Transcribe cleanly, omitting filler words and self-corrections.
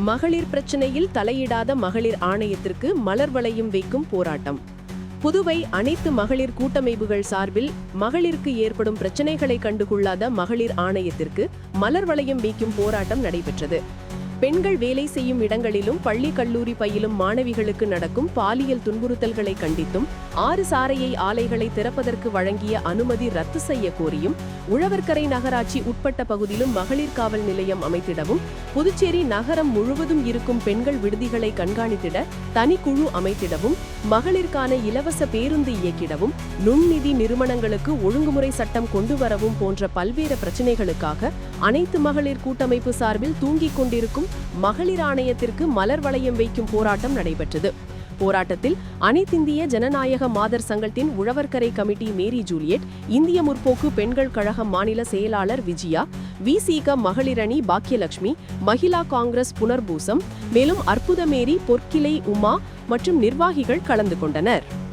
மகளிர் பிரச்சினையில் தலையிடாத மகளிர் ஆணையத்திற்கு மலர் வளையம் வைக்கும் போராட்டம். புதுவை அனைத்து மகளிர் கூட்டமைப்புகள் சார்பில் மகளிருக்கு ஏற்படும் பிரச்சினைகளை கண்டுகொள்ளாத மகளிர் ஆணையத்திற்கு மலர் வளையம் வைக்கும் போராட்டம் நடைபெற்றது. பெண்கள் வேலை செய்யும் இடங்களிலும் பள்ளி கல்லூரி பயிலும் மாணவிகளுக்கு நடக்கும் பாலியல் துன்புறுத்தல்களை கண்டித்தும் 6 சாராய ஆலைகளை திறப்பதற்கு வழங்கிய அனுமதி ரத்து செய்ய கோரியும் உழவர்கரை நகராட்சி உட்பட்ட பகுதியிலும் மகளிர் காவல் நிலையம் அமைத்திடவும், புதுச்சேரி நகரம் முழுவதும் இருக்கும் பெண்கள் விடுதிகளை கண்காணித்திட தனிக்குழு அமைத்திடவும், மகளிருக்கான இலவச பேருந்து இயக்கிடவும், நுண்நிதி நிறுவனங்களுக்கு ஒழுங்குமுறை சட்டம் கொண்டு வரவும் போன்ற பல்வேறு பிரச்சினைகளுக்காக அனைத்து மகளிர் கூட்டமைப்பு சார்பில் தூங்கிக் கொண்டிருக்கும் மகளிர் ஆணையத்திற்கு மலர் வளையம் வைக்கும் போராட்டம் நடைபெற்றது. போராட்டத்தில் அனைத்திந்திய ஜனநாயக மாதர் சங்கத்தின் உழவர்கரை கமிட்டி மேரி ஜூலியட், இந்திய முற்போக்கு பெண்கள் கழக மாநில செயலாளர் விஜயா, விசிக மகளிரணி பாக்கியலட்சுமி, மகிழா காங்கிரஸ் புனர்பூசம், மேலும் அற்புதமேரி, பொற்கிளை உமா மற்றும் நிர்வாகிகள் கலந்து கொண்டனர்.